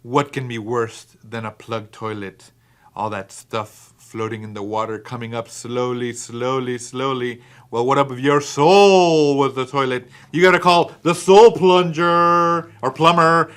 what can be worse than a plugged toilet? All that stuff floating in the water, coming up slowly, slowly, slowly. Well, what up if your soul was the toilet? You gotta call the soul plunger or plumber.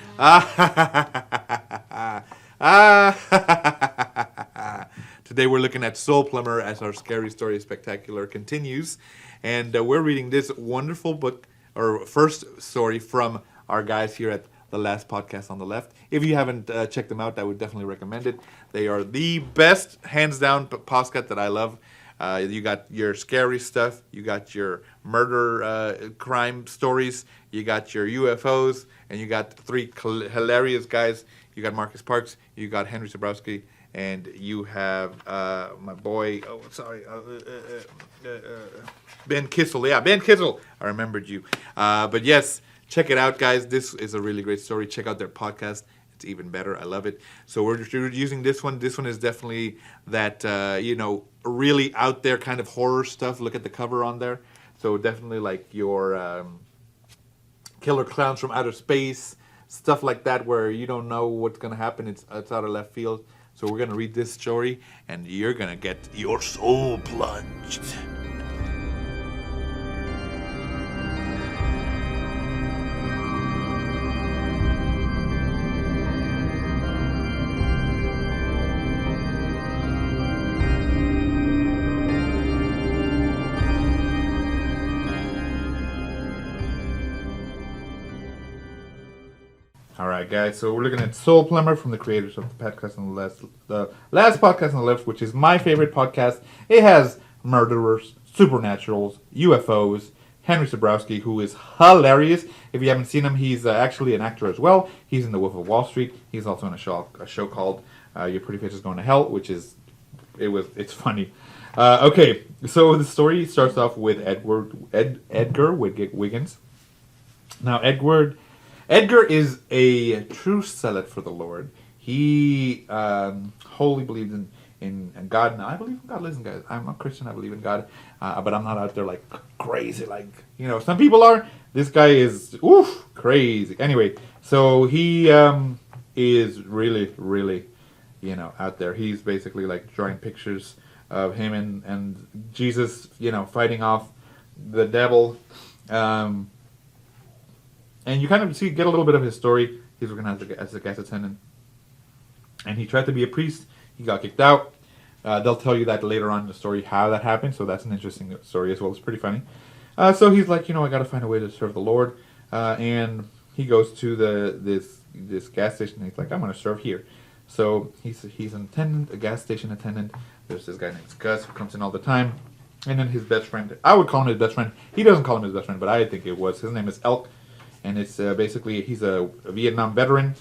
Today we're looking at Soul Plumber as our Scary Story Spectacular continues. And we're reading this wonderful book, or first story from our guys here at the Last Podcast on the Left. If you haven't checked them out, I would definitely recommend it. They are the best, hands down, podcast that I love. You got your scary stuff, you got your murder crime stories, you got your UFOs, and you got three hilarious guys. You got Marcus Parks, you got Henry Zabrowski, and you have my boy, Ben Kissel. Yeah, Ben Kissel. I remembered you. But yes, check it out, guys. This is a really great story. Check out their podcast. It's even better. I love it. So we're using this one. This one is definitely that, really out there kind of horror stuff. Look at the cover on there. So definitely like your Killer Clowns from Outer Space, stuff like that where you don't know what's going to happen. It's out of left field. So we're going to read this story, and you're going to get your soul plunged. Alright guys, so we're looking at Soul Plumber from the creators of the podcast on the last podcast on the left, which is my favorite podcast. It has murderers, supernaturals, UFOs, Henry Zabrowski, who is hilarious. If you haven't seen him, he's actually an actor as well. He's in The Wolf of Wall Street. He's also in a show called Your Pretty Face is Going to Hell, which is it's funny. Okay, so the story starts off with Edgar Wiggins. Now Edgar is a true zealot for the Lord. He wholly believes in God. Now, I believe in God. Listen, guys, I'm a Christian. I believe in God. But I'm not out there like crazy. Like, some people are. This guy is, crazy. Anyway, so he is really, really, out there. He's basically like drawing pictures of him and Jesus, fighting off the devil. And you kind of get a little bit of his story. He's working as a gas attendant. And he tried to be a priest. He got kicked out. They'll tell you that later on in the story how that happened. So that's an interesting story as well. It's pretty funny. So he's like, I got to find a way to serve the Lord. And he goes to this gas station. And he's like, I'm going to serve here. So he's an attendant, a gas station attendant. There's this guy named Gus who comes in all the time. And then his best friend. I would call him his best friend. He doesn't call him his best friend, but I think it was. His name is Elk. And it's basically, he's a Vietnam veteran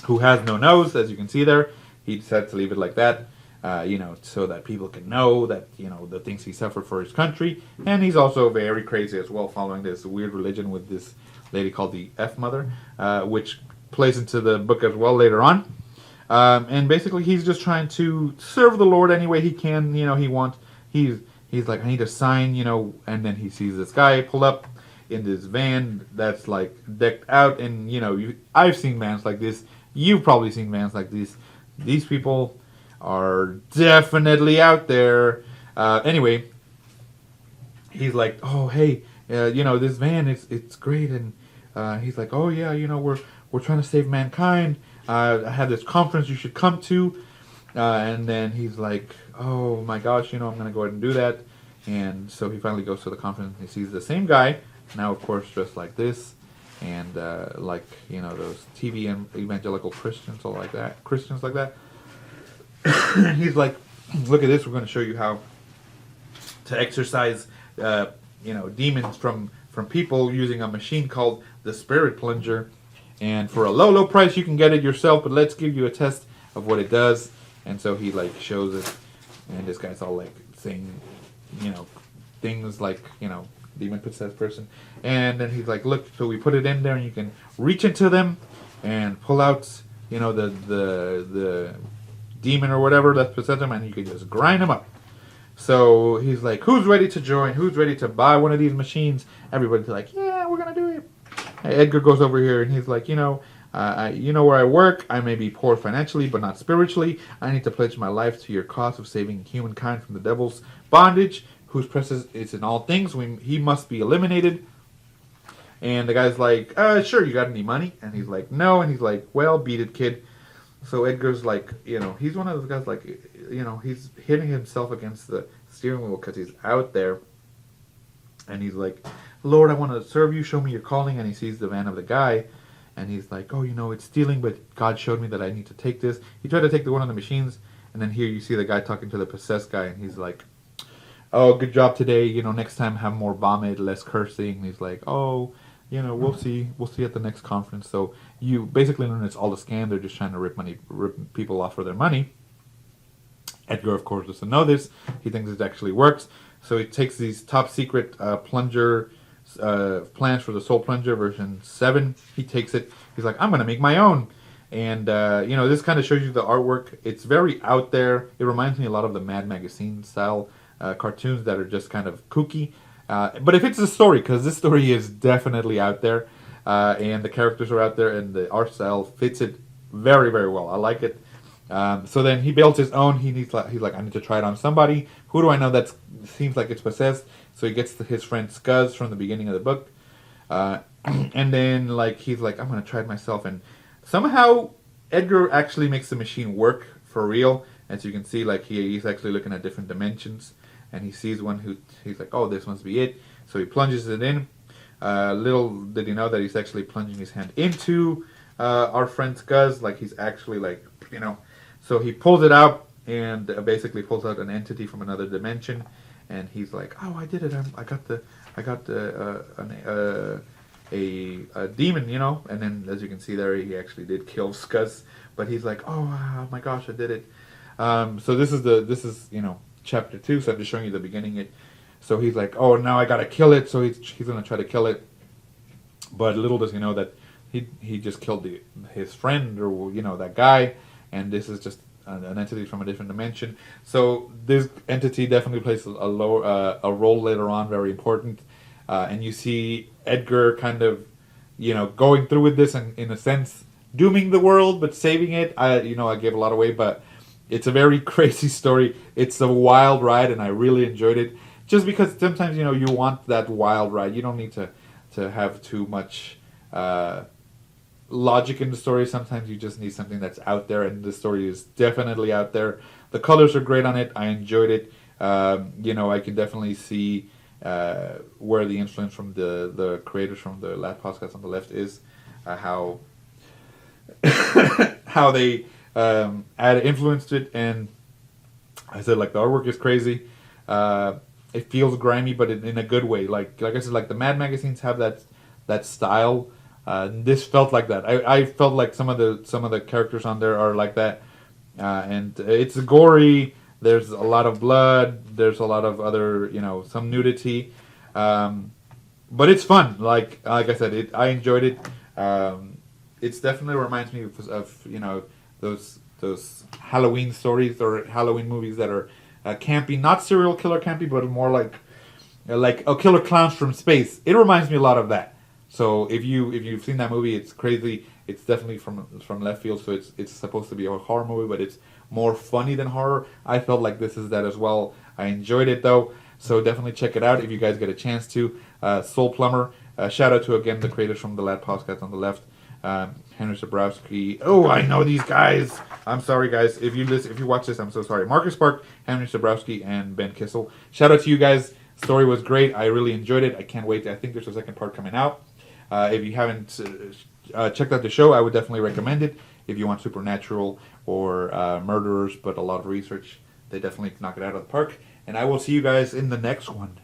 who has no nose, as you can see there. He decided to leave it like that, so that people can know that, the things he suffered for his country. And he's also very crazy as well, following this weird religion with this lady called the F-Mother, which plays into the book as well later on. And basically, he's just trying to serve the Lord any way he can. He's like, I need a sign, and then he sees this guy pull up in this van that's like decked out, and I've seen vans like this. You've probably seen vans like this. These people are definitely out there. Anyway, he's like, oh hey, this van it's great, and he's like, oh yeah, we're trying to save mankind. I have this conference you should come to, and then he's like, oh my gosh, I'm gonna go ahead and do that. And so he finally goes to the conference. And he sees the same guy. Now, of course, dressed like this, and those TV and evangelical Christians like that. He's like, look at this. We're going to show you how to exorcise, demons from people using a machine called the Spirit Plunger. And for a low price, you can get it yourself. But let's give you a test of what it does. And so he shows it, and this guy's all saying, things like, demon-possessed person. And then he's like, look, so we put it in there, and you can reach into them and pull out, the demon or whatever that's possessed them, and you can just grind them up. So he's like, who's ready to join? Who's ready to buy one of these machines? Everybody's like, yeah, we're going to do it. And Edgar goes over here, and he's like, You know where I work. I may be poor financially, but not spiritually. I need to pledge my life to your cause of saving humankind from the devil's bondage, whose presence is in all things. He must be eliminated. And the guy's like, sure, you got any money? And he's like, no. And he's like, well, beat it, kid. So Edgar's like, he's one of those guys like, he's hitting himself against the steering wheel because he's out there. And he's like, Lord, I want to serve you. Show me your calling. And he sees the van of the guy. And he's like, oh, it's stealing, but God showed me that I need to take this. He tried to take one of the machines. And then here you see the guy talking to the possessed guy. And he's like, oh, good job today. Next time have more vomit, less cursing. And he's like, oh, we'll see. We'll see at the next conference. So you basically learn it's all a scam. They're just trying to rip people off for their money. Edgar, of course, doesn't know this. He thinks it actually works. So he takes these top secret plunger plans for the Soul Plunger version 7. He takes it. He's like, I'm going to make my own. And, this kind of shows you the artwork. It's very out there. It reminds me a lot of the Mad Magazine style cartoons that are just kind of kooky. But it fits the story, because this story is definitely out there. And the characters are out there, and the art style fits it very, very well. I like it. So then he builds his own. He's like, I need to try it on somebody. Who do I know that seems like it's possessed? So he gets his friend Scuzz from the beginning of the book. And then he's like, I'm going to try it myself. And somehow Edgar actually makes the machine work for real. As you can see, he's actually looking at different dimensions. And he sees one he's like, oh, this must be it. So he plunges it in. Little did he know that he's actually plunging his hand into our friend Scuzz. He's actually So he pulls it out and basically pulls out an entity from another dimension. And he's like, oh, I did it. I got a demon, And then, as you can see there, he actually did kill Scuzz. But he's like, oh my gosh, I did it. So this is chapter 2. So I'm just showing you the beginning. So he's like, oh, now I gotta kill it. So he's gonna try to kill it. But little does he know that he just killed his friend, or that guy. And this is just an entity from a different dimension. So this entity definitely plays a role later on, very important. And you see Edgar kind of, going through with this and, in a sense, dooming the world, but saving it. I gave a lot away, but it's a very crazy story. It's a wild ride, and I really enjoyed it. Just because sometimes, you want that wild ride. You don't need to have too much logic in the story. Sometimes you just need something that's out there, and the story is definitely out there. The colors are great on it. I enjoyed it. I can definitely see where the influence from the creators from the last podcast on the left is, how how they influenced it. And I said, the artwork is crazy. It feels grimy, but in a good way. Like I said, the Mad magazines have that style. This felt like that. I felt like some of the characters on there are like that, and it's gory. There's a lot of blood. There's a lot of other, some nudity, but it's fun. Like I said, I enjoyed it. It definitely reminds me of those Halloween stories or Halloween movies that are campy, not serial killer campy, but more like a killer clowns from space. It reminds me a lot of that. So if you've seen that movie, it's crazy. It's definitely from left field. So it's supposed to be a horror movie, but it's more funny than horror. I felt like this is that as well. I enjoyed it though. So definitely check it out if you guys get a chance to. Soul Plumber. Shout out to again the creators from the last podcast on the left. Henry Zabrowski. Oh, I know these guys. I'm sorry, guys. If you watch this, I'm so sorry. Marcus Spark, Henry Zabrowski, and Ben Kissel. Shout out to you guys. Story was great. I really enjoyed it. I can't wait. I think there's a second part coming out. If you haven't checked out the show, I would definitely recommend it. If you want supernatural or murderers, but a lot of research, they definitely knock it out of the park. And I will see you guys in the next one.